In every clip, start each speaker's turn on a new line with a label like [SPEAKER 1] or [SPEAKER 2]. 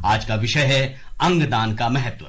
[SPEAKER 1] आज का विषय है अंगदान का महत्व।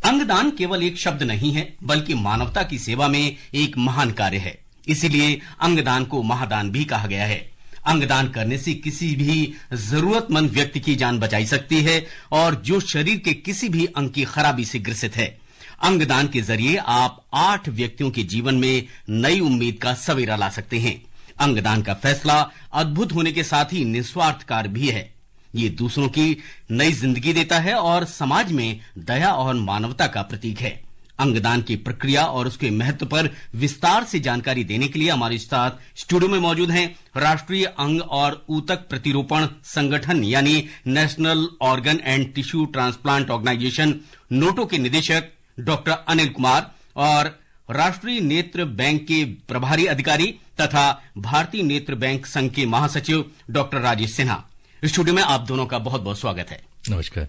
[SPEAKER 1] अंगदान केवल एक शब्द नहीं है, बल्कि मानवता की सेवा में एक महान कार्य है। इसीलिए अंगदान को महादान भी कहा गया है। अंगदान करने से किसी भी जरूरतमंद व्यक्ति की जान बचाई सकती है और जो शरीर के किसी भी अंग की खराबी से ग्रसित है। अंगदान के जरिए आप 8 व्यक्तियों के जीवन में नई उम्मीद का सवेरा ला सकते हैं। अंगदान का फैसला अद्भुत होने के साथ ही निस्वार्थ कार्य भी है। ये दूसरों की नई जिंदगी देता है और समाज में दया और मानवता का प्रतीक है। अंगदान की प्रक्रिया और उसके महत्व पर विस्तार से जानकारी देने के लिए हमारे साथ स्टूडियो में मौजूद हैं राष्ट्रीय अंग और ऊतक प्रतिरोपण संगठन यानी national organ and tissue transplant organisation NOTTO के निदेशक डॉक्टर अनिल कुमार और राष्ट्रीय नेत्र बैंक के प्रभारी अधिकारी तथा भारतीय नेत्र बैंक संघ के महासचिव डॉक्टर राजेश सिन्हा। स्टूडियो में आप दोनों का बहुत बहुत स्वागत है।
[SPEAKER 2] नमस्कार।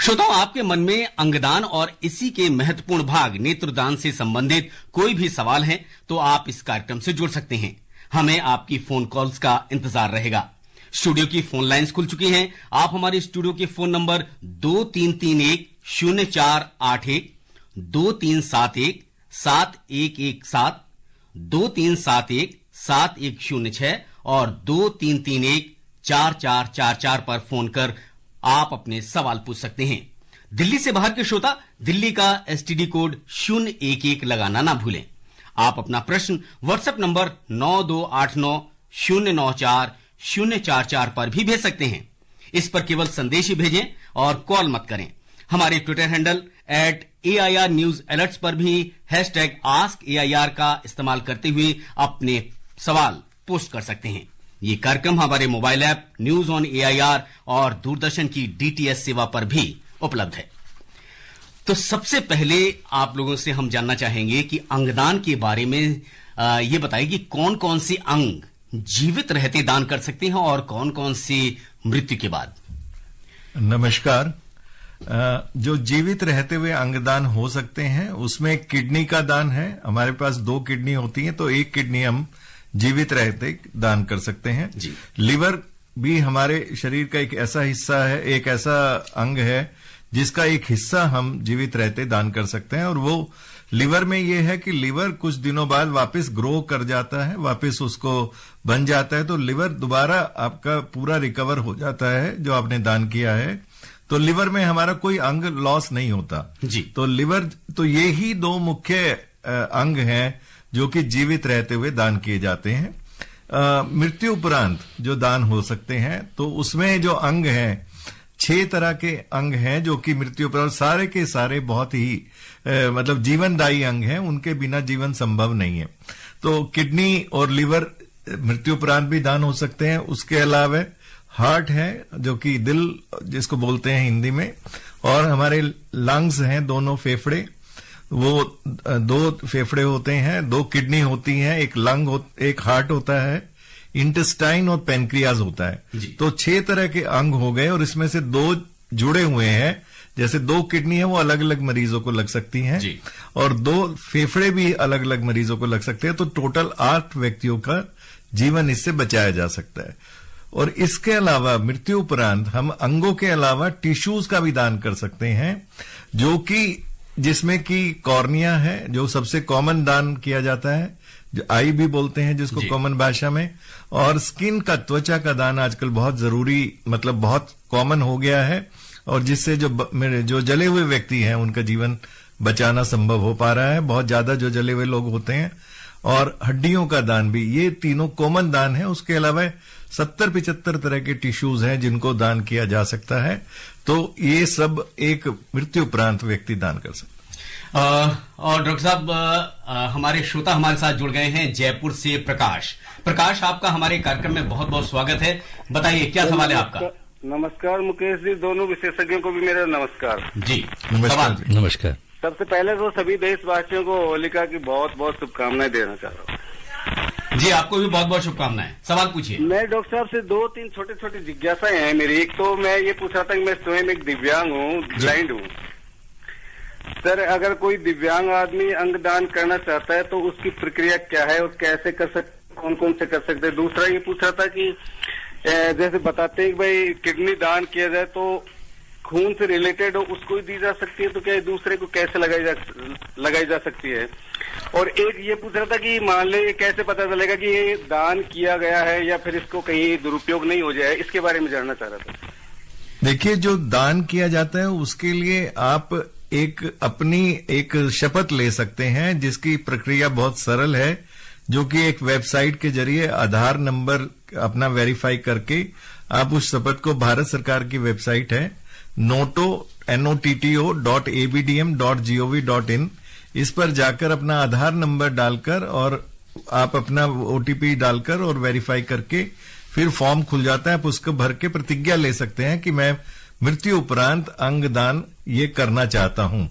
[SPEAKER 1] श्रोताओं, आपके मन में अंगदान और इसी के महत्वपूर्ण भाग नेत्रदान से संबंधित कोई भी सवाल है तो आप इस कार्यक्रम से जुड़ सकते हैं। हमें आपकी फोन कॉल्स का इंतजार रहेगा। स्टूडियो की फोन लाइंस खुल चुकी हैं। आप हमारे स्टूडियो के फोन नंबर 2331-0481, 2371-7117, 2371-7106 और 2331-4444 पर फोन कर आप अपने सवाल पूछ सकते हैं। दिल्ली से बाहर के श्रोता दिल्ली का एसटीडी कोड 011 लगाना ना भूलें। आप अपना प्रश्न व्हाट्सएप नंबर 9289-094-044 पर भी भेज सकते हैं। इस पर केवल संदेश ही भेजें और कॉल मत करें। हमारे Twitter handle @AIR News Alerts पर भी #AskAIR का इस्तेमाल करते हुए अपने सवाल पोस्ट कर सकते हैं। ये कार्यक्रम हमारे mobile app news on AIR और दूरदर्शन की DTS सेवा पर भी उपलब्ध है। तो सबसे पहले आप लोगों से हम जानना चाहेंगे कि अंगदान के बारे में ये बताइए कि कौन कौन से अंग जीवित रहते दान कर सकते हैं और कौन कौन से मृत्यु के बाद।
[SPEAKER 2] नमस्कार। जो जीवित रहते हुए अंगदान हो सकते हैं उसमें किडनी का दान है। हमारे पास 2 किडनी होती हैं तो 1 किडनी हम जीवित रहते दान कर सकते हैं जी। लिवर भी हमारे शरीर का एक ऐसा हिस्सा है, एक ऐसा अंग है जिसका एक हिस्सा हम जीवित रहते दान कर सकते हैं। और वो लिवर में ये है कि लिवर कुछ दिनों बाद वापस ग्रो कर जाता है, वापस उसको बन जाता है, तो लिवर दोबारा आपका पूरा रिकवर हो जाता है जो आपने दान किया है। तो लिवर में हमारा कोई अंग लॉस नहीं होता
[SPEAKER 1] जी।
[SPEAKER 2] तो लिवर, तो ये ही 2 मुख्य अंग हैं जो कि जीवित रहते हुए दान किए जाते हैं। मृत्यु उपरांत जो दान हो सकते हैं तो उसमें जो अंग हैं 6 तरह के अंग हैं जो कि मृत्यु उपरांत सारे के सारे बहुत ही मतलब जीवनदायी अंग हैं, उनके बिना जीवन संभव नहीं है। तो किडनी और लिवर मृत्यु उपरांत भी दान हो सकते हैं। उसके अलावा हार्ट है जो कि दिल जिसको बोलते हैं हिंदी में, और हमारे लंग्स हैं, दोनों फेफड़े, वो 2 फेफड़े होते हैं, 2 किडनी होती हैं, एक लंग एक हार्ट होता है, इंटेस्टाइन और पेनक्रियाज होता है। तो 6 तरह के अंग हो गए और इसमें से 2 जुड़े हुए हैं। जैसे 2 किडनी है वो अलग अलग मरीजों को लग सकती हैं और 2 फेफड़े भी अलग अलग मरीजों को लग सकते हैं। तो टोटल 8 व्यक्तियों का जीवन इससे बचाया जा सकता है। और इसके अलावा मृत्यु उपरांत हम अंगों के अलावा टिश्यूज का भी दान कर सकते हैं, जो कि जिसमें कि कॉर्निया है जो सबसे कॉमन दान किया जाता है, जो आई भी बोलते हैं जिसको कॉमन भाषा में, और स्किन का, त्वचा का दान आजकल बहुत जरूरी, मतलब बहुत कॉमन हो गया है और जिससे जो जले हुए व्यक्ति हैं उनका जीवन बचाना संभव हो पा रहा है। बहुत ज्यादा जो जले हुए लोग होते हैं, और हड्डियों का दान भी, ये तीनों कॉमन दान है। उसके अलावा 70-75 तरह के टिश्यूज हैं जिनको दान किया जा सकता है। तो ये सब एक मृत्यु उपरांत व्यक्ति दान कर सकता है।
[SPEAKER 1] और डॉक्टर साहब, हमारे श्रोता हमारे साथ जुड़ गए हैं जयपुर से। प्रकाश, आपका हमारे कार्यक्रम में बहुत बहुत स्वागत है। बताइए क्या सवाल है आपका।
[SPEAKER 3] नमस्कार मुकेश जी, दोनों विशेषज्ञों को भी मेरा नमस्कार
[SPEAKER 1] जी।
[SPEAKER 2] नमस्कार।
[SPEAKER 3] सबसे पहले तो सभी देशवासियों को होलिका की बहुत बहुत शुभकामनाएं देना चाह रहा हूँ।
[SPEAKER 1] जी, आपको भी बहुत बहुत शुभकामनाएं। सवाल पूछिए।
[SPEAKER 3] मैं डॉक्टर साहब से 2-3 छोटी छोटी जिज्ञासाएं हैं मेरी। एक तो मैं ये पूछा था कि मैं स्वयं एक दिव्यांग हूँ, ब्लाइंड हूँ सर। अगर कोई दिव्यांग आदमी अंगदान करना चाहता है तो उसकी प्रक्रिया क्या है और कैसे कर सकते, कौन कौन से कर सकते हैं। दूसरा ये पूछ रहा था कि जैसे बताते हैं कि भाई किडनी दान किया जाए तो खून से रिलेटेड हो उसको ही दी जा सकती है, तो क्या दूसरे को कैसे लगाई जा सकती है? और एक ये पूछ रहा था कि मान ले कैसे पता चलेगा कि ये दान किया गया है या फिर इसको कहीं दुरुपयोग नहीं हो जाए, इसके बारे में जानना चाह रहा था।
[SPEAKER 2] देखिए, जो दान किया जाता है उसके लिए आप अपनी एक शपथ ले सकते हैं, जिसकी प्रक्रिया बहुत सरल है, जो कि एक वेबसाइट के जरिए आधार नंबर अपना वेरीफाई करके आप उस शपथ को, भारत सरकार की वेबसाइट है notto.abdm.gov.in, इस पर जाकर अपना आधार नंबर डालकर और आप अपना ओटीपी डालकर और वेरीफाई करके फिर फॉर्म खुल जाता है। आप उसको भर के प्रतिज्ञा ले सकते हैं कि मैं मृत्यु उपरांत अंग दान ये करना चाहता हूं।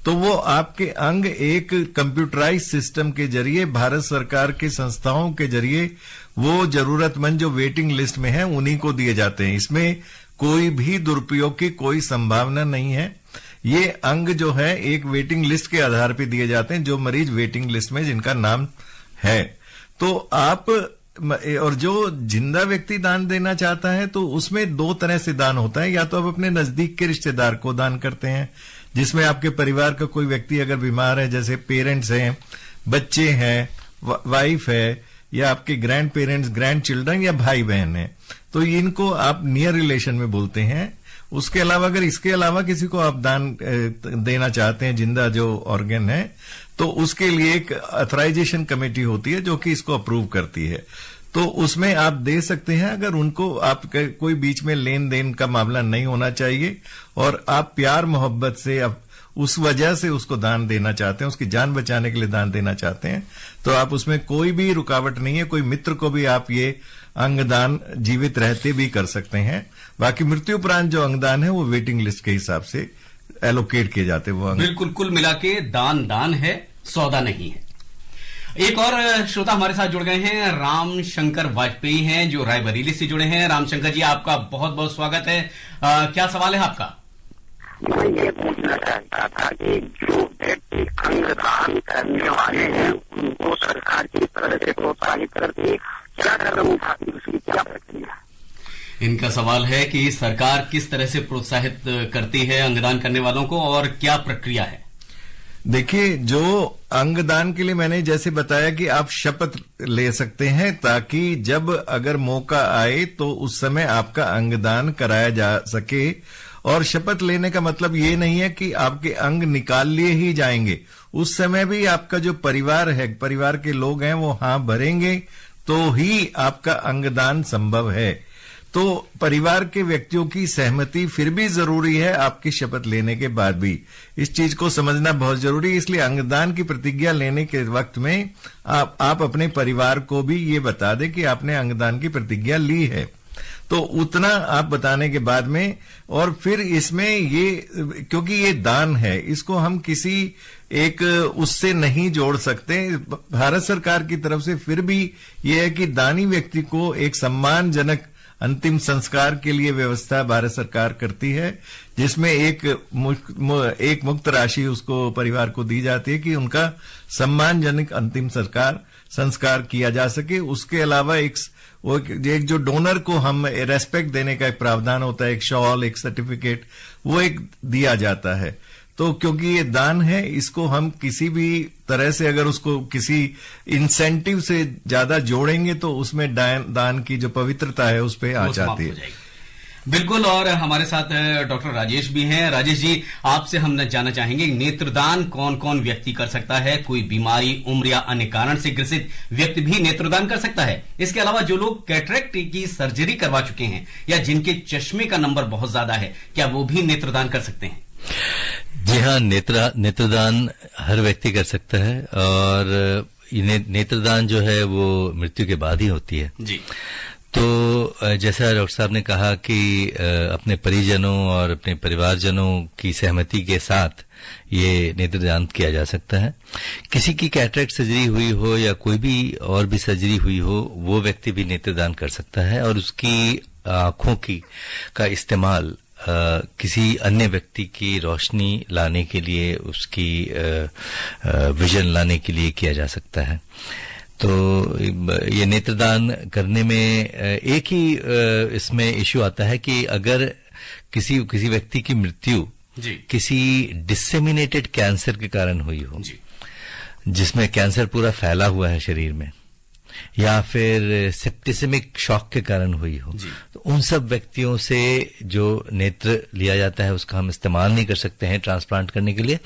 [SPEAKER 2] तो वो आपके अंग एक कंप्यूटराइज सिस्टम के जरिए, भारत सरकार के संस्थाओं के जरिए, वो जरूरतमंद जो वेटिंग लिस्ट में है उन्हीं को दिए जाते हैं। इसमें कोई भी दुरुपयोग की कोई संभावना नहीं है। ये अंग जो है एक वेटिंग लिस्ट के आधार पर दिए जाते हैं, जो मरीज वेटिंग लिस्ट में जिनका नाम है। तो आप, और जो जिंदा व्यक्ति दान देना चाहता है तो उसमें दो तरह से दान होता है। या तो आप अपने नजदीक के रिश्तेदार को दान करते हैं, जिसमें आपके परिवार का कोई व्यक्ति अगर बीमार है, जैसे पेरेंट्स हैं, बच्चे हैं, वाइफ है, या आपके ग्रैंड पेरेंट्स, ग्रैंड चिल्ड्रन या भाई बहन है, तो इनको आप नियर रिलेशन में बोलते हैं। उसके अलावा अगर इसके अलावा किसी को आप दान देना चाहते हैं, जिंदा जो ऑर्गन है, तो उसके लिए एक ऑथराइजेशन कमेटी होती है जो कि इसको अप्रूव करती है। तो उसमें आप दे सकते हैं, अगर उनको आप कोई बीच में लेन देन का मामला नहीं होना चाहिए और आप प्यार मोहब्बत से उस वजह से उसको दान देना चाहते हैं, उसकी जान बचाने के लिए दान देना चाहते हैं, तो आप उसमें कोई भी रुकावट नहीं है। कोई मित्र को भी आप ये अंगदान जीवित रहते भी कर सकते हैं। बाकी मृत्यु उपरांत जो अंगदान है वो वेटिंग लिस्ट के हिसाब से एलोकेट किए जाते हैं वो अंग।
[SPEAKER 1] बिल्कुल, कुल मिला के दान दान है, सौदा नहीं है। एक और श्रोता हमारे साथ जुड़ गए हैं, राम शंकर वाजपेयी हैं, जो रायबरेली से जुड़े हैं। राम शंकर जी, आपका बहुत बहुत स्वागत है। क्या सवाल है आपका?
[SPEAKER 4] मैं ये पूछना चाहता था कि जो व्यक्ति अंगदान करने वाले हैं उनको सरकार की तरफ से प्रोत्साहित करके क्या कदम उठाती है, उसकी क्या प्रक्रिया?
[SPEAKER 1] इनका सवाल है कि सरकार किस तरह से प्रोत्साहित करती है अंगदान करने वालों को और क्या प्रक्रिया है?
[SPEAKER 2] देखिए, जो अंगदान के लिए मैंने जैसे बताया कि आप शपथ ले सकते हैं, ताकि जब अगर मौका आए तो उस समय आपका अंगदान कराया जा सके। और शपथ लेने का मतलब ये नहीं है कि आपके अंग निकाल लिए ही जाएंगे। उस समय भी आपका जो परिवार है, परिवार के लोग हैं, वो हाँ भरेंगे तो ही आपका अंगदान संभव है। तो परिवार के व्यक्तियों की सहमति फिर भी जरूरी है आपकी शपथ लेने के बाद भी। इस चीज को समझना बहुत जरूरी है। इसलिए अंगदान की प्रतिज्ञा लेने के वक्त में आप अपने परिवार को भी ये बता दें कि आपने अंगदान की प्रतिज्ञा ली है। तो उतना आप बताने के बाद में, और फिर इसमें ये, क्योंकि ये दान है, इसको हम किसी एक उससे नहीं जोड़ सकते। भारत सरकार की तरफ से फिर भी ये है कि दानी व्यक्ति को एक सम्मानजनक अंतिम संस्कार के लिए व्यवस्था भारत सरकार करती है, जिसमें एक मुक्त राशि उसको परिवार को दी जाती है कि उनका सम्मानजनक अंतिम संस्कार किया जा सके। उसके अलावा एक जो डोनर को हम रेस्पेक्ट देने का एक प्रावधान होता है, एक शॉल, एक सर्टिफिकेट, वो एक दिया जाता है। तो क्योंकि ये दान है, इसको हम किसी भी तरह से अगर उसको किसी इंसेंटिव से ज्यादा जोड़ेंगे तो उसमें दान की जो पवित्रता है उस पर आ जाती है।
[SPEAKER 1] बिल्कुल। और हमारे साथ डॉक्टर राजेश भी हैं। राजेश जी, आपसे हम जानना चाहेंगे, नेत्रदान कौन कौन व्यक्ति कर सकता है? कोई बीमारी, उम्र या अन्य कारण से ग्रसित व्यक्ति भी नेत्रदान कर सकता है? इसके अलावा जो लोग कैटरेक्ट की सर्जरी करवा चुके हैं या जिनके चश्मे का नंबर बहुत ज्यादा है, क्या वो भी नेत्रदान कर सकते हैं?
[SPEAKER 5] जी हाँ, नेत्रदान हर व्यक्ति कर सकता है। और नेत्रदान जो है वो मृत्यु के बाद ही होती है
[SPEAKER 1] जी।
[SPEAKER 5] तो जैसा डॉक्टर साहब ने कहा कि अपने परिजनों और अपने परिवारजनों की सहमति के साथ ये नेत्रदान किया जा सकता है। किसी की कैटरेक्ट सर्जरी हुई हो या कोई भी और भी सर्जरी हुई हो, वो व्यक्ति भी नेत्रदान कर सकता है और उसकी आंखों का इस्तेमाल किसी अन्य व्यक्ति की रोशनी लाने के लिए, उसकी विजन लाने के लिए किया जा सकता है। तो ये नेत्रदान करने में एक ही इसमें इश्यू आता है कि अगर किसी व्यक्ति की मृत्यु
[SPEAKER 1] जी
[SPEAKER 5] किसी डिसेमिनेटेड कैंसर के कारण हुई हो,
[SPEAKER 1] जी
[SPEAKER 5] जिसमें कैंसर पूरा फैला हुआ है शरीर में, या फिर सेप्टिसेमिक शॉक के कारण हुई हो, तो उन सब व्यक्तियों से जो नेत्र लिया जाता है उसका हम इस्तेमाल नहीं कर सकते हैं ट्रांसप्लांट करने के लिए।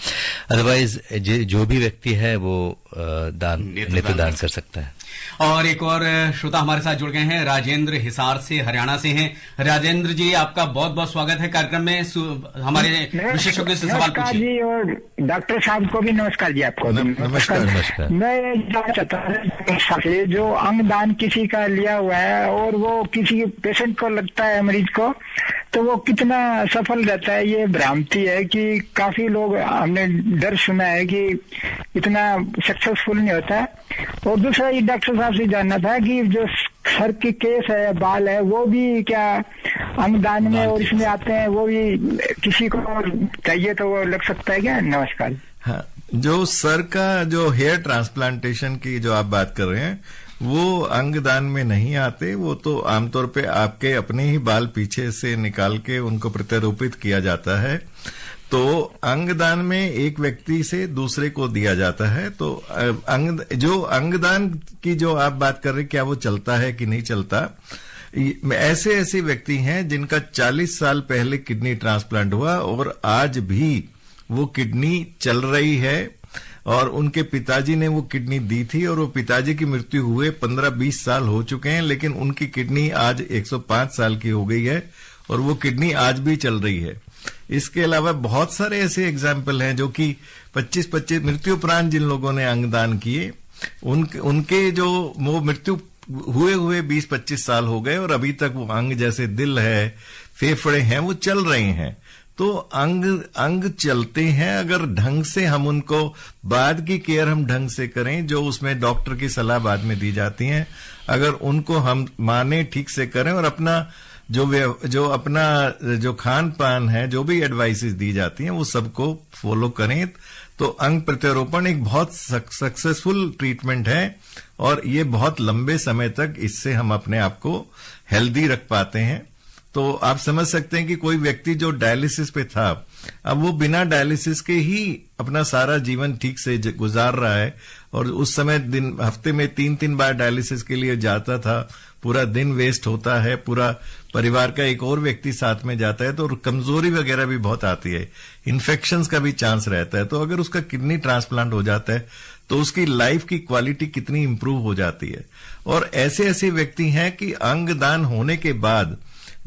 [SPEAKER 5] अदरवाइज जो भी व्यक्ति है वो नेत्र दान कर सकता है।
[SPEAKER 1] और एक और श्रोता हमारे साथ जुड़ गए हैं, राजेंद्र हिसार से, हरियाणा से हैं। राजेंद्र जी, आपका बहुत बहुत स्वागत है कार्यक्रम में। हमारे विशेषज्ञ से सवाल पूछिए
[SPEAKER 6] जी। और डॉक्टर साहब को भी नमस्कार जी। आपको
[SPEAKER 5] नमस्कार।
[SPEAKER 6] मैं जानना चाहता हूँ, जो अंगदान किसी का लिया हुआ है और वो किसी पेशेंट को लगता है, मरीज को, तो वो कितना सफल रहता है? ये भ्रांति है कि काफी लोग, हमने डर सुना है कि इतना सक्सेसफुल नहीं होता है। और दूसरा ये डॉक्टर साहब से जानना था कि जो सर की केस है, बाल है, वो भी क्या अंगदान में और इसमें आते हैं? वो भी किसी को चाहिए तो वो लग सकता है क्या? नमस्कार।
[SPEAKER 2] हाँ, जो सर का जो हेयर ट्रांसप्लांटेशन की जो आप बात कर रहे हैं वो अंगदान में नहीं आते। वो तो आमतौर पे आपके अपने ही बाल पीछे से निकाल के उनको प्रत्यारोपित किया जाता है। तो अंगदान में एक व्यक्ति से दूसरे को दिया जाता है। तो जो अंगदान की जो आप बात कर रहे हैं, क्या वो चलता है कि नहीं चलता? ऐसे व्यक्ति हैं जिनका 40 साल पहले किडनी ट्रांसप्लांट हुआ और आज भी वो किडनी चल रही है, और उनके पिताजी ने वो किडनी दी थी और वो पिताजी की मृत्यु हुए 15-20 साल हो चुके हैं, लेकिन उनकी किडनी आज 105 साल की हो गई है और वो किडनी आज भी चल रही है। इसके अलावा बहुत सारे ऐसे एग्जाम्पल हैं जो कि 25 मृत्यु उपरांत जिन लोगों ने अंगदान किए, उनके जो वो मृत्यु हुए 20-25 साल हो गए और अभी तक वो अंग, जैसे दिल है, फेफड़े हैं, वो चल रहे हैं। तो अंग चलते हैं अगर ढंग से हम उनको, बाद की केयर हम ढंग से करें, जो उसमें डॉक्टर की सलाह बाद में दी जाती है, अगर उनको हम माने, ठीक से करें और अपना जो खान पान है, जो भी एडवाइसेस दी जाती हैं, वो सबको फॉलो करें, तो अंग प्रत्यारोपण एक बहुत सक्सेसफुल ट्रीटमेंट है और ये बहुत लंबे समय तक इससे हम अपने आप को हेल्दी रख पाते हैं। तो आप समझ सकते हैं कि कोई व्यक्ति जो डायलिसिस पे था, अब वो बिना डायलिसिस के ही अपना सारा जीवन ठीक से गुजार रहा है, और उस समय हफ्ते में 3-3 बार डायलिसिस के लिए जाता था, पूरा दिन वेस्ट होता है, पूरा परिवार का एक और व्यक्ति साथ में जाता है, तो कमजोरी वगैरह भी बहुत आती है, इन्फेक्शंस का भी चांस रहता है। तो अगर उसका किडनी ट्रांसप्लांट हो जाता है तो उसकी लाइफ की क्वालिटी कितनी इंप्रूव हो जाती है। और ऐसे व्यक्ति हैं कि अंगदान होने के बाद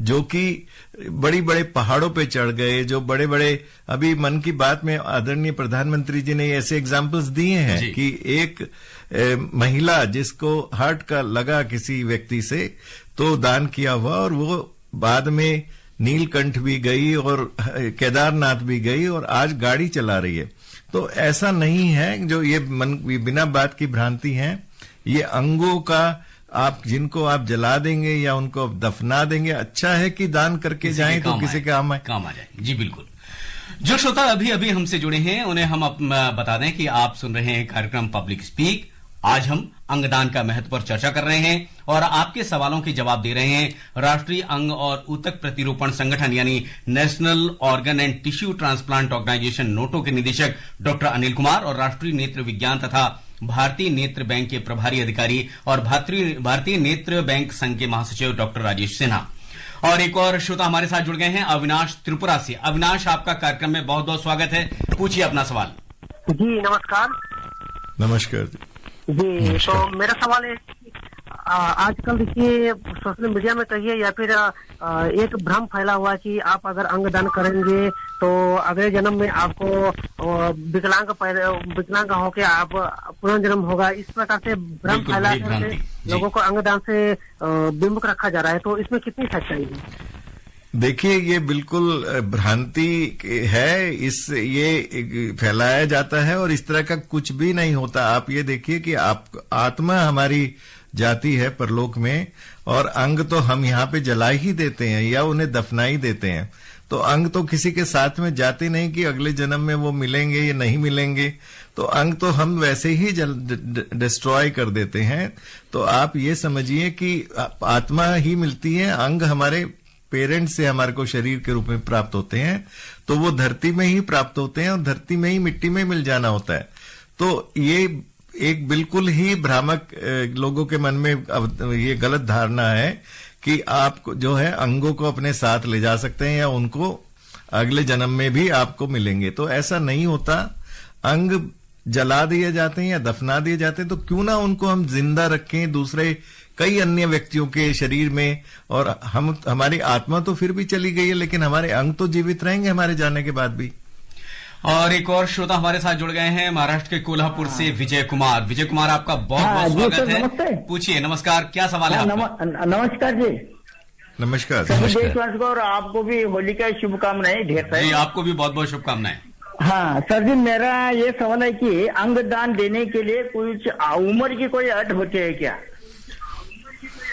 [SPEAKER 2] जो कि बड़े पहाड़ों पे चढ़ गए, जो बड़े अभी मन की बात में आदरणीय प्रधानमंत्री जी ने ऐसे एग्जाम्पल्स दिए हैं कि एक महिला जिसको हार्ट का लगा किसी व्यक्ति से, तो दान किया हुआ, और वो बाद में नीलकंठ भी गई और केदारनाथ भी गई और आज गाड़ी चला रही है। तो ऐसा नहीं है, जो ये बिना बात की भ्रांति है। ये अंगों का जिनको आप जला देंगे या उनको दफना देंगे, अच्छा है कि दान करके जाएं तो किसी काम आ जाए।
[SPEAKER 1] जी बिल्कुल। जो श्रोता अभी हमसे जुड़े हैं उन्हें हम बता दें कि आप सुन रहे हैं कार्यक्रम पब्लिक स्पीक। आज हम अंगदान का महत्व पर चर्चा कर रहे हैं और आपके सवालों के जवाब दे रहे हैं राष्ट्रीय अंग और ऊतक प्रतिरूपण संगठन यानी national organ and tissue transplant organisation NOTTO के निदेशक डॉक्टर अनिल कुमार और राष्ट्रीय नेत्र विज्ञान तथा भारतीय नेत्र बैंक के प्रभारी अधिकारी और भारतीय नेत्र बैंक संघ के महासचिव डॉक्टर राजेश सिन्हा। और एक और श्रोता हमारे साथ जुड़ गए हैं, अविनाश त्रिपुरा से। अविनाश, आपका कार्यक्रम में बहुत बहुत स्वागत है, पूछिए अपना सवाल।
[SPEAKER 4] जी नमस्कार।
[SPEAKER 2] नमस्कार
[SPEAKER 4] जी। तो मेरा सवाल है, आजकल देखिए सोशल मीडिया में कहिए या फिर एक भ्रम फैला हुआ कि आप अगर अंगदान करेंगे तो अगले जन्म में आपको विकलांग होके आप पुनर्जन्म होगा। इस प्रकार से भ्रम फैला करके लोगों को अंगदान से विमुख रखा जा रहा है, तो इसमें कितनी सच्चाई है?
[SPEAKER 2] देखिए, ये बिल्कुल भ्रांति है, ये फैलाया जाता है और इस तरह का कुछ भी नहीं होता। आप ये देखिए कि आत्मा हमारी जाती है परलोक में, और अंग तो हम यहाँ पे जला ही देते हैं या उन्हें दफना ही देते हैं। तो अंग तो किसी के साथ में जाते नहीं कि अगले जन्म में वो मिलेंगे या नहीं मिलेंगे, तो अंग तो हम वैसे ही डिस्ट्रॉय कर देते हैं। तो आप ये समझिए कि आत्मा ही मिलती है, अंग हमारे पेरेंट्स से हमारे को शरीर के रूप में प्राप्त होते हैं, तो वो धरती में ही प्राप्त होते हैं और धरती में ही मिट्टी में मिल जाना होता है। तो ये एक बिल्कुल ही भ्रामक लोगों के मन में ये गलत धारणा है कि आप जो है अंगों को अपने साथ ले जा सकते हैं या उनको अगले जन्म में भी आपको मिलेंगे। तो ऐसा नहीं होता। अंग जला दिए जाते हैं या दफना दिए जाते हैं, तो क्यों ना उनको हम जिंदा रखें दूसरे कई अन्य व्यक्तियों के शरीर में, और हमारी आत्मा तो फिर भी चली गई है लेकिन हमारे अंग तो जीवित रहेंगे हमारे जाने के बाद भी।
[SPEAKER 1] और एक और श्रोता हमारे साथ जुड़ गए हैं महाराष्ट्र के कोल्हापुर से विजय कुमार। विजय कुमार, आपका बहुत बहुत स्वागत है।
[SPEAKER 7] नमस्ते।
[SPEAKER 1] पूछिए, नमस्कार, क्या सवाल है आपका?
[SPEAKER 7] नमस्कार जी।
[SPEAKER 2] नमस्कार।
[SPEAKER 7] सभी देशवासियों को और आपको भी होली का शुभकामनाएं ढेर सारी।
[SPEAKER 1] जी, आपको भी बहुत बहुत शुभकामनाएं।
[SPEAKER 7] हाँ सर जी, मेरा ये सवाल है कि अंगदान देने के लिए कुछ उम्र की कोई अट होती है क्या?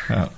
[SPEAKER 2] हाँ,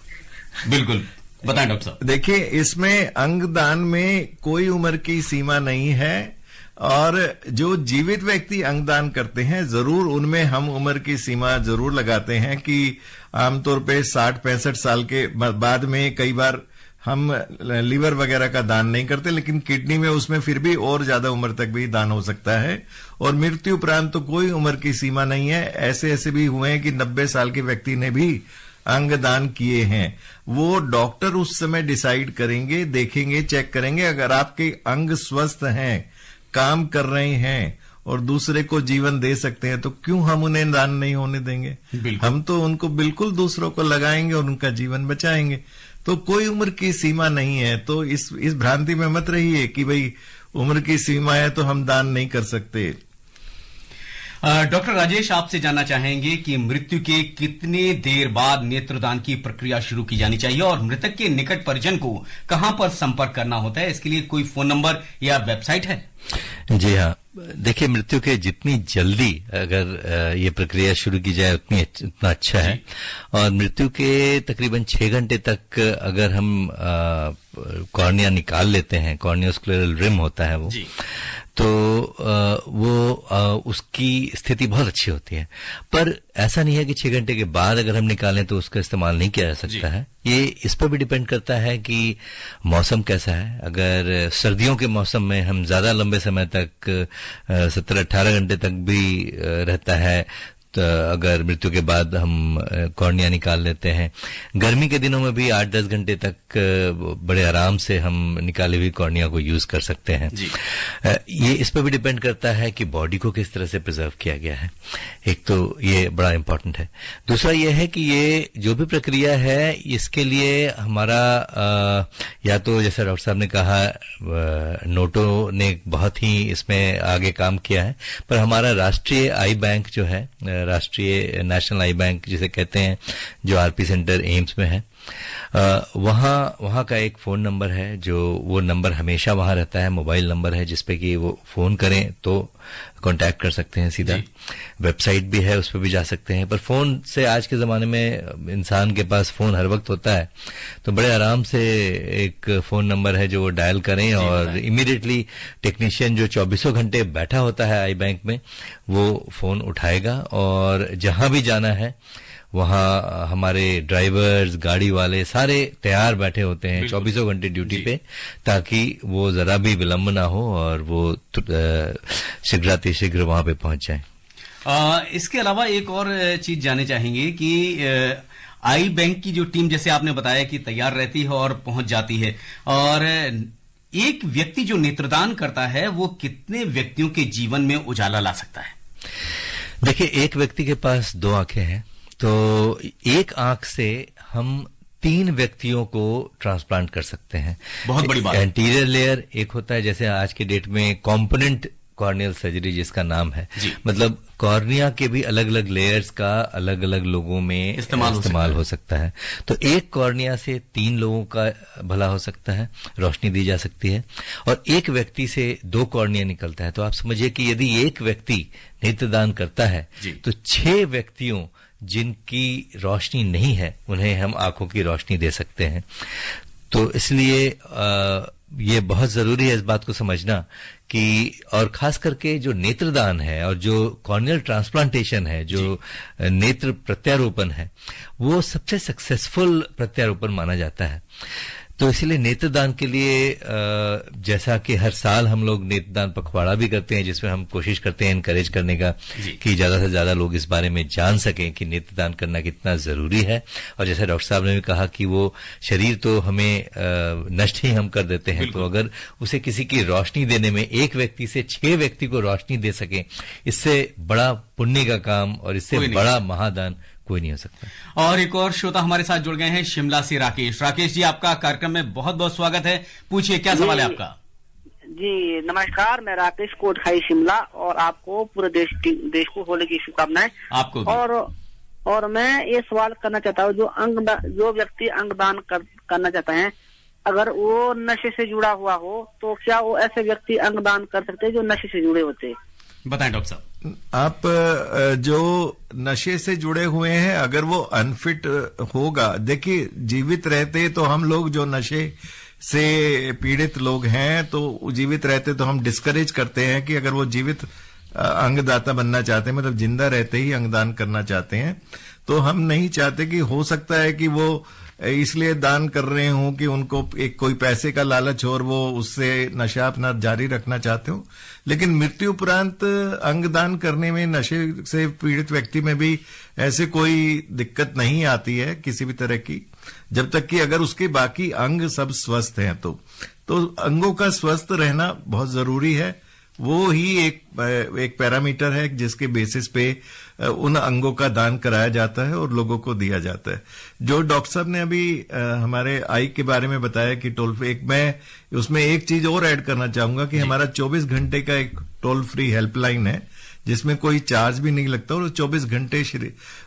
[SPEAKER 1] बिल्कुल बताएं डॉक्टर साहब।
[SPEAKER 2] देखिए, इसमें अंगदान में कोई उम्र की सीमा नहीं है, और जो जीवित व्यक्ति अंगदान करते हैं जरूर उनमें हम उम्र की सीमा जरूर लगाते हैं कि आमतौर पे 60-65 साल के बाद में कई बार हम लीवर वगैरह का दान नहीं करते, लेकिन किडनी में उसमें फिर भी और ज्यादा उम्र तक भी दान हो सकता है। और मृत्यु उपरांत तो कोई उम्र की सीमा नहीं है। ऐसे भी हुए हैं कि 90 साल के व्यक्ति ने भी अंगदान किए हैं। वो डॉक्टर उस समय डिसाइड करेंगे, देखेंगे, चेक करेंगे। अगर आपके अंग स्वस्थ हैं, काम कर रहे हैं और दूसरे को जीवन दे सकते हैं, तो क्यों हम उन्हें दान नहीं होने देंगे? हम तो उनको बिल्कुल दूसरों को लगाएंगे और उनका जीवन बचाएंगे। तो कोई उम्र की सीमा नहीं है। तो इस भ्रांति में मत रहिए कि भाई उम्र की सीमा है तो हम दान नहीं कर सकते।
[SPEAKER 1] डॉक्टर राजेश, आपसे जानना चाहेंगे कि मृत्यु के कितने देर बाद नेत्रदान की प्रक्रिया शुरू की जानी चाहिए और मृतक के निकट परिजन को कहां पर संपर्क करना होता है? इसके लिए कोई फोन नंबर या वेबसाइट है?
[SPEAKER 5] जी हाँ, देखिए, मृत्यु के जितनी जल्दी अगर ये प्रक्रिया शुरू की जाए उतना अच्छा है। और मृत्यु के तकरीबन 6 घंटे तक अगर हम कॉर्निया निकाल लेते हैं, कॉर्नियोस्क्लेरल रिम होता है वो, तो उसकी स्थिति बहुत अच्छी होती है। पर ऐसा नहीं है कि 6 घंटे के बाद अगर हम निकालें तो उसका इस्तेमाल नहीं किया जा सकता है। ये इस पर भी डिपेंड करता है कि मौसम कैसा है। अगर सर्दियों के मौसम में हम ज्यादा लंबे समय तक 17-18 घंटे तक भी रहता है, तो अगर मृत्यु के बाद हम कॉर्निया निकाल लेते हैं। गर्मी के दिनों में भी 8-10 घंटे तक बड़े आराम से हम निकाली हुई कॉर्निया को यूज कर सकते हैं। ये इस पर भी डिपेंड करता है कि बॉडी को किस तरह से प्रिजर्व किया गया है। एक तो ये बड़ा इंपॉर्टेंट है। दूसरा ये है कि ये जो भी प्रक्रिया है, इसके लिए हमारा या तो जैसे डॉक्टर साहब ने कहा, नोटो ने बहुत ही इसमें आगे काम किया है, पर हमारा राष्ट्रीय आई बैंक जो है, राष्ट्रीय नेशनल आई बैंक जिसे कहते हैं, जो आरपी सेंटर एम्स में है, वहां का एक फोन नंबर है, जो वो नंबर हमेशा वहां रहता है, मोबाइल नंबर है, जिसपे कि वो फोन करें तो कांटेक्ट कर सकते हैं सीधा। वेबसाइट भी है, उस पर भी जा सकते हैं। पर फोन से आज के जमाने में इंसान के पास फोन हर वक्त होता है, तो बड़े आराम से एक फोन नंबर है जो वो डायल करें और इमीडिएटली टेक्नीशियन जो 24 घंटे बैठा होता है आई बैंक में, वो फोन उठाएगा और जहां भी जाना है वहां हमारे ड्राइवर्स, गाड़ी वाले सारे तैयार बैठे होते हैं 24 घंटे ड्यूटी पे, ताकि वो जरा भी विलंब ना हो और वो शीघ्रातिशीघ्र वहां पे पहुंच जाए।
[SPEAKER 1] इसके अलावा एक और चीज जानना चाहेंगे कि आई बैंक की जो टीम, जैसे आपने बताया कि तैयार रहती है और पहुंच जाती है, और एक व्यक्ति जो नेत्रदान करता है वो कितने व्यक्तियों के जीवन में उजाला ला सकता है?
[SPEAKER 5] देखिए, एक व्यक्ति के पास 2 आंखें हैं, तो एक आंख से हम 3 व्यक्तियों को ट्रांसप्लांट कर सकते हैं।
[SPEAKER 1] बहुत बड़ी बात।
[SPEAKER 5] एंटीरियर लेयर एक होता है, जैसे आज के डेट में कॉम्पोनेंट कॉर्नियल सर्जरी जिसका नाम है, मतलब कॉर्निया के भी अलग अलग लेयर्स का अलग अलग लोगों में इस्तेमाल हो सकता है। तो एक कॉर्निया से 3 लोगों का भला हो सकता है, रोशनी दी जा सकती है। और एक व्यक्ति से 2 कॉर्निया निकलता है, तो आप समझिए कि यदि एक व्यक्ति नेत्रदान करता है तो 6 व्यक्तियों जिनकी रोशनी नहीं है उन्हें हम आंखों की रोशनी दे सकते हैं। तो इसलिए ये बहुत जरूरी है इस बात को समझना कि, और खास करके जो नेत्रदान है और जो कॉर्नियल ट्रांसप्लांटेशन है, जो नेत्र प्रत्यारोपण है, वो सबसे सक्सेसफुल प्रत्यारोपण माना जाता है। तो इसलिए नेत्रदान के लिए जैसा कि हर साल हम लोग नेत्रदान पखवाड़ा भी करते हैं, जिसमें हम कोशिश करते हैं इनकरेज करने का कि ज्यादा से ज्यादा लोग इस बारे में जान सकें कि नेत्रदान करना कितना जरूरी है। और जैसे डॉक्टर साहब ने भी कहा कि वो शरीर तो हमें नष्ट ही हम कर देते हैं, तो अगर उसे किसी की रोशनी देने में एक व्यक्ति से 6 व्यक्ति को रोशनी दे सके, इससे बड़ा पुण्य का काम और इससे बड़ा महादान कोई नहीं हो सकता।
[SPEAKER 1] और एक और श्रोता हमारे साथ जुड़ गए हैं शिमला से राकेश। राकेश जी, आपका कार्यक्रम में बहुत बहुत स्वागत है। पूछिए, क्या सवाल है आपका?
[SPEAKER 7] जी नमस्कार, मैं राकेश कोटखाई शिमला, और आपको पूरे देश को होली की शुभकामनाएं।
[SPEAKER 1] आपको भी।
[SPEAKER 7] और मैं ये सवाल करना चाहता हूँ, जो व्यक्ति अंगदान करना चाहता है, अगर वो नशे से जुड़ा हुआ हो तो क्या वो ऐसे व्यक्ति अंगदान कर सकते हैं जो नशे से जुड़े होते हैं?
[SPEAKER 1] बताएं डॉक्टर साहब।
[SPEAKER 2] आप जो नशे से जुड़े हुए हैं, अगर वो अनफिट होगा, देखिए जीवित रहते तो हम लोग जो नशे से पीड़ित लोग हैं, तो जीवित रहते तो हम डिस्करेज करते हैं कि अगर वो जीवित अंगदाता बनना चाहते हैं, मतलब जिंदा रहते ही अंगदान करना चाहते हैं, तो हम नहीं चाहते कि हो सकता है कि वो इसलिए दान कर रहे हों कि उनको एक कोई पैसे का लालच हो और वो उससे नशा अपना जारी रखना चाहते हो। लेकिन मृत्यु उपरांत अंगदान करने में नशे से पीड़ित व्यक्ति में भी ऐसे कोई दिक्कत नहीं आती है किसी भी तरह की, जब तक कि अगर उसके बाकी अंग सब स्वस्थ हैं। तो अंगों का स्वस्थ रहना बहुत जरूरी है। वो ही एक पैरामीटर है जिसके बेसिस पे उन अंगों का दान कराया जाता है और लोगों को दिया जाता है। जो डॉक्टर साहब ने अभी हमारे आई के बारे में बताया कि टोल फ्री, मैं उसमें एक चीज और ऐड करना चाहूंगा कि हमारा 24 घंटे का एक टोल फ्री हेल्पलाइन है, जिसमें कोई चार्ज भी नहीं लगता और 24 घंटे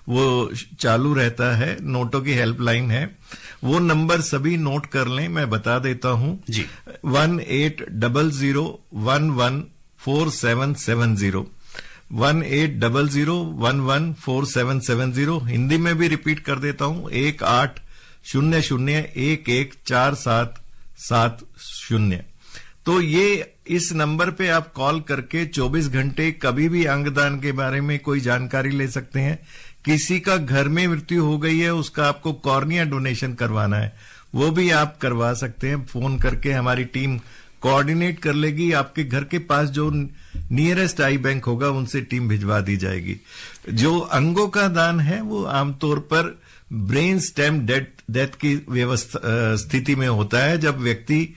[SPEAKER 2] वो चालू रहता है। नोटों की हेल्पलाइन है, वो नंबर सभी नोट कर लें, मैं बता देता हूं जी। 1800114770 1800114770। हिंदी में भी रिपीट कर देता हूं, 1800114770। तो ये इस नंबर पे आप कॉल करके 24 घंटे कभी भी अंगदान के बारे में कोई जानकारी ले सकते हैं। किसी का घर में मृत्यु हो गई है, उसका आपको कॉर्निया डोनेशन करवाना है, वो भी आप करवा सकते हैं। फोन करके हमारी टीम कोऑर्डिनेट कर लेगी, आपके घर के पास जो नियरेस्ट आई बैंक होगा उनसे टीम भिजवा दी जाएगी। जो अंगों का दान है वो आमतौर पर ब्रेन स्टेम डेथ की स्थिति में होता है, जब व्यक्ति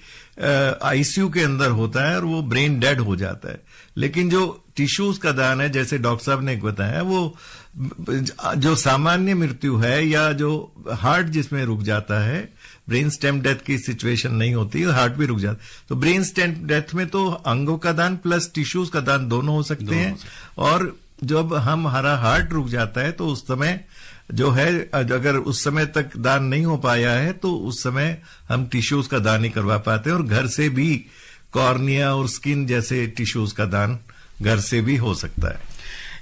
[SPEAKER 2] आईसीयू के अंदर होता है और वो ब्रेन डेड हो जाता है। लेकिन जो टिश्यूज का दान है, जैसे डॉक्टर साहब ने बताया, वो जो सामान्य मृत्यु है या जो हार्ट जिसमें रुक जाता है, ब्रेन स्टेम डेथ की सिचुएशन नहीं होती, हार्ट भी रुक जाता है, तो ब्रेन स्टेम डेथ में तो अंगों का दान प्लस टिश्यूज का दान दोनों हो सकते हैं। और जब हमारा हार्ट रुक जाता है तो उस समय जो है, अगर उस समय तक दान नहीं हो पाया है तो उस समय हम टिश्यूज का दान ही करवा पाते हैं। और घर से भी कॉर्निया और स्किन जैसे टिश्यूज का दान घर से भी हो सकता है।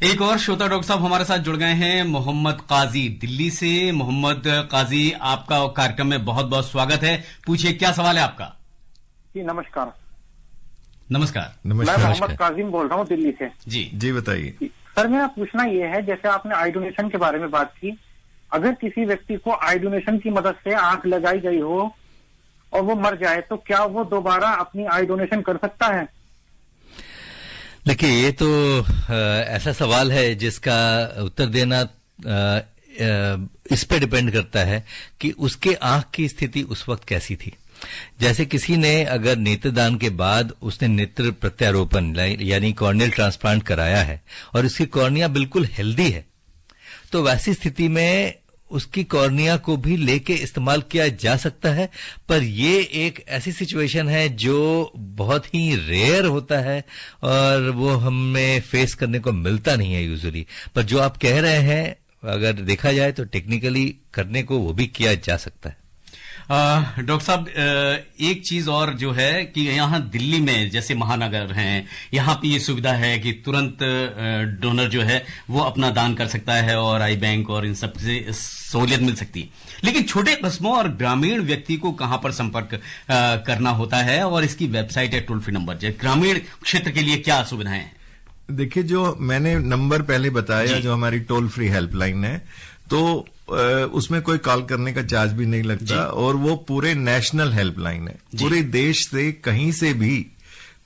[SPEAKER 1] एक और श्रोता डॉक्टर साहब हमारे साथ जुड़ गए हैं, मोहम्मद काजी दिल्ली से। मोहम्मद काजी, आपका कार्यक्रम में बहुत बहुत स्वागत है। पूछिए, क्या सवाल है आपका?
[SPEAKER 8] जी नमस्कार।
[SPEAKER 1] नमस्कार।
[SPEAKER 8] मैं मोहम्मद काजिम बोल रहा हूँ दिल्ली से।
[SPEAKER 2] जी बताइए
[SPEAKER 8] सर। मेरा पूछना ये है, जैसे आपने आई डोनेशन के बारे में बात की, अगर किसी व्यक्ति को आई डोनेशन की मदद से आंख लगाई गई हो और वो मर जाए, तो क्या वो दोबारा अपनी आई डोनेशन कर सकता है?
[SPEAKER 5] देखिए, ये तो ऐसा सवाल है जिसका उत्तर देना इस पे डिपेंड करता है कि उसके आंख की स्थिति उस वक्त कैसी थी। जैसे किसी ने अगर नेत्रदान के बाद उसने नेत्र प्रत्यारोपण यानी कॉर्नियल ट्रांसप्लांट कराया है और उसकी कॉर्निया बिल्कुल हेल्दी है, तो वैसी स्थिति में उसकी कॉर्निया को भी लेके इस्तेमाल किया जा सकता है। पर ये एक ऐसी सिचुएशन है जो बहुत ही रेयर होता है और वो हमें फेस करने को मिलता नहीं है यूजुअली। पर जो आप कह रहे हैं, अगर देखा जाए तो टेक्निकली करने को वो भी किया जा सकता है।
[SPEAKER 1] डॉक्टर साहब, एक चीज और जो है कि यहाँ दिल्ली में जैसे महानगर हैं, यहाँ पे ये सुविधा है कि तुरंत डोनर जो है वो अपना दान कर सकता है और आई बैंक और इन सब से सहूलियत मिल सकती है। लेकिन छोटे कस्बों और ग्रामीण व्यक्ति को कहां पर संपर्क करना होता है, और इसकी वेबसाइट है, टोल फ्री नंबर, ग्रामीण क्षेत्र के लिए क्या सुविधाएं हैं?
[SPEAKER 2] देखिए, जो मैंने नंबर पहले बताया, जो हमारी टोल फ्री हेल्पलाइन है, तो उसमें कोई कॉल करने का चार्ज भी नहीं लगता और वो पूरे नेशनल हेल्पलाइन है। पूरे देश से कहीं से भी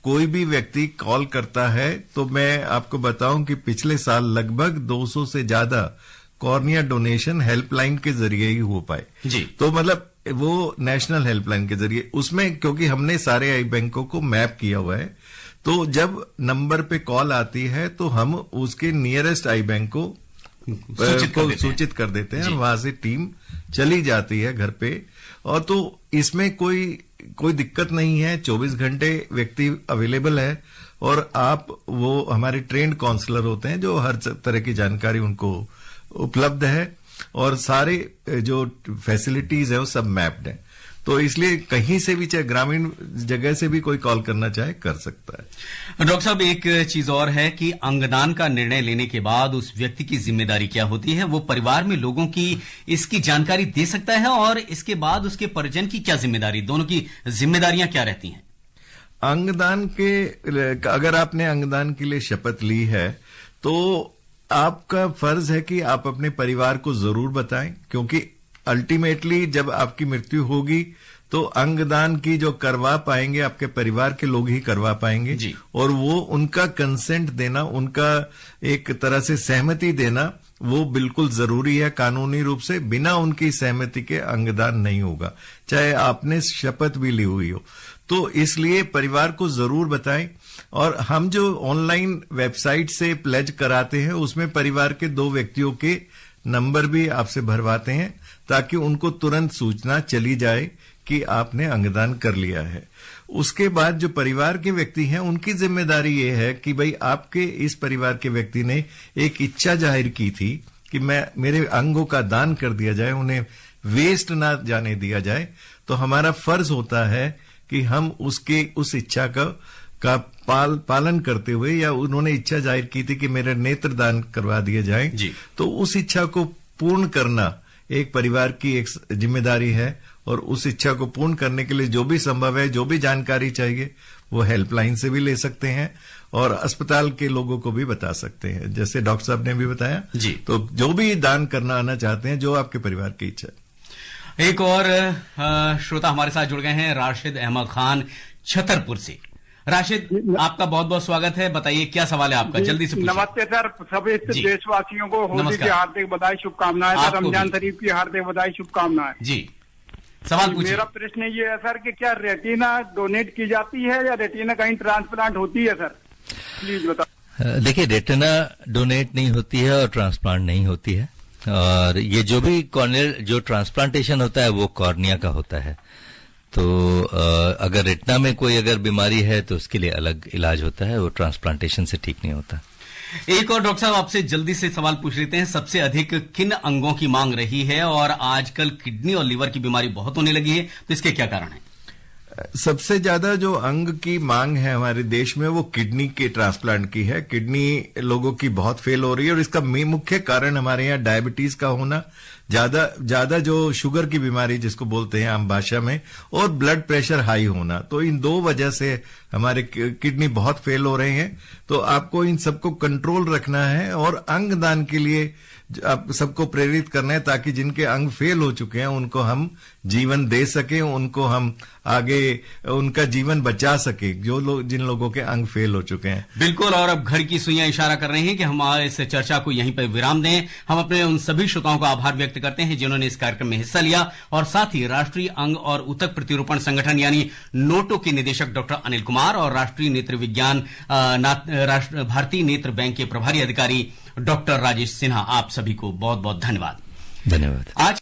[SPEAKER 2] कोई भी व्यक्ति कॉल करता है तो मैं आपको बताऊं कि पिछले साल लगभग 200 से ज्यादा कॉर्निया डोनेशन हेल्पलाइन के जरिए ही हो पाए
[SPEAKER 1] जी।
[SPEAKER 2] तो मतलब वो नेशनल हेल्पलाइन के जरिए, उसमें क्योंकि हमने सारे आई बैंकों को मैप किया हुआ है, तो जब नंबर पे कॉल आती है तो हम उसके नियरेस्ट आई बैंक को सूचित कर देते हैं। वहां से टीम चली जाती है घर पे, और तो इसमें कोई दिक्कत नहीं है। 24 घंटे व्यक्ति अवेलेबल है और आप वो हमारे ट्रेन्ड काउंसलर होते हैं जो हर तरह की जानकारी उनको उपलब्ध है और सारे जो फैसिलिटीज है वो सब मैप्ड है। तो इसलिए कहीं से भी, चाहे ग्रामीण जगह से भी कोई कॉल करना चाहे कर सकता है।
[SPEAKER 1] डॉक्टर साहब, एक चीज और है कि अंगदान का निर्णय लेने के बाद उस व्यक्ति की जिम्मेदारी क्या होती है? वो परिवार में लोगों की इसकी जानकारी दे सकता है और इसके बाद उसके परिजन की क्या जिम्मेदारी, दोनों की जिम्मेदारियां क्या रहती हैं?
[SPEAKER 2] अंगदान के, अगर आपने अंगदान के लिए शपथ ली है तो आपका फर्ज है कि आप अपने परिवार को जरूर बताएं, क्योंकि अल्टीमेटली जब आपकी मृत्यु होगी तो अंगदान की जो करवा पाएंगे आपके परिवार के लोग ही करवा पाएंगे
[SPEAKER 1] जी।
[SPEAKER 2] और वो उनका कंसेंट देना, उनका एक तरह से सहमति देना वो बिल्कुल जरूरी है। कानूनी रूप से बिना उनकी सहमति के अंगदान नहीं होगा, चाहे आपने शपथ भी ली हुई हो। तो इसलिए परिवार को जरूर बताएं। और हम जो ऑनलाइन वेबसाइट से प्लेज कराते हैं उसमें परिवार के 2 व्यक्तियों के नंबर भी आपसे भरवाते हैं ताकि उनको तुरंत सूचना चली जाए कि आपने अंगदान कर लिया है। उसके बाद जो परिवार के व्यक्ति हैं उनकी जिम्मेदारी ये है कि भाई आपके इस परिवार के व्यक्ति ने एक इच्छा जाहिर की थी कि मेरे अंगों का दान कर दिया जाए, उन्हें वेस्ट ना जाने दिया जाए। तो हमारा फर्ज होता है कि हम उस इच्छा का पालन करते हुए, या उन्होंने इच्छा जाहिर की थी कि मेरे नेत्र दान करवा दिए जाएं, तो उस इच्छा को पूर्ण करना एक परिवार की एक जिम्मेदारी है। और उस इच्छा को पूर्ण करने के लिए जो भी संभव है, जो भी जानकारी चाहिए, वो हेल्पलाइन से भी ले सकते हैं और अस्पताल के लोगों को भी बता सकते हैं, जैसे डॉक्टर साहब ने भी बताया
[SPEAKER 1] जी।
[SPEAKER 2] तो जो भी दान करना आना चाहते हैं, जो आपके परिवार की इच्छा है।
[SPEAKER 1] एक और श्रोता हमारे साथ जुड़ गए हैं, राशिद अहमद खान छतरपुर से। राशिद, आपका बहुत बहुत स्वागत है, बताइए क्या सवाल है आपका, जल्दी से पूछिए।
[SPEAKER 9] नमस्ते सर, सभी देशवासियों को होली की हार्दिक बधाई शुभकामनाएं, रमजान शरीफ की हार्दिक बधाई शुभकामनाएं जी। सवाल पूछिए। मेरा प्रश्न ये है सर कि क्या रेटिना डोनेट की जाती है या रेटिना कहीं ट्रांसप्लांट होती है सर, प्लीज बताओ।
[SPEAKER 5] देखिए, रेटिना डोनेट नहीं होती है और ट्रांसप्लांट नहीं होती है, और ये जो भी कॉर्नियल जो ट्रांसप्लांटेशन होता है वो कॉर्निया का होता है। तो अगर रेटिना में कोई अगर बीमारी है तो उसके लिए अलग इलाज होता है, वो ट्रांसप्लांटेशन से ठीक नहीं होता।
[SPEAKER 1] एक और डॉक्टर साहब आपसे जल्दी से सवाल पूछ लेते हैं, सबसे अधिक किन अंगों की मांग रही है? और आजकल किडनी और लीवर की बीमारी बहुत होने लगी है, तो इसके क्या कारण है?
[SPEAKER 2] सबसे ज्यादा जो अंग की मांग है हमारे देश में वो किडनी के ट्रांसप्लांट की है। किडनी लोगों की बहुत फेल हो रही है और इसका मुख्य कारण हमारे यहाँ डायबिटीज का होना, ज्यादा जो शुगर की बीमारी जिसको बोलते हैं आम भाषा में, और ब्लड प्रेशर हाई होना। तो इन 2 वजह से हमारे किडनी बहुत फेल हो रहे हैं। तो आपको इन सबको कंट्रोल रखना है और अंग दान के लिए आप सबको प्रेरित करना है ताकि जिनके अंग फेल हो चुके हैं उनको हम जीवन दे सके, उनको हम आगे उनका जीवन बचा सके, जिन लोगों के अंग फेल हो चुके हैं।
[SPEAKER 1] बिल्कुल, और अब घर की सुइयां इशारा कर रहे हैं कि हम इस चर्चा को यहीं पर विराम दें। हम अपने उन सभी श्रोताओं का आभार व्यक्त करते हैं जिन्होंने इस कार्यक्रम में हिस्सा लिया, और साथ ही राष्ट्रीय अंग और ऊतक प्रतिरूपण संगठन यानी नोटो के निदेशक डॉक्टर अनिल कुमार और राष्ट्रीय नेत्र विज्ञान भारतीय नेत्र बैंक के प्रभारी अधिकारी डॉक्टर राजेश सिन्हा, आप सभी को बहुत बहुत धन्यवाद।
[SPEAKER 5] धन्यवाद।
[SPEAKER 1] आज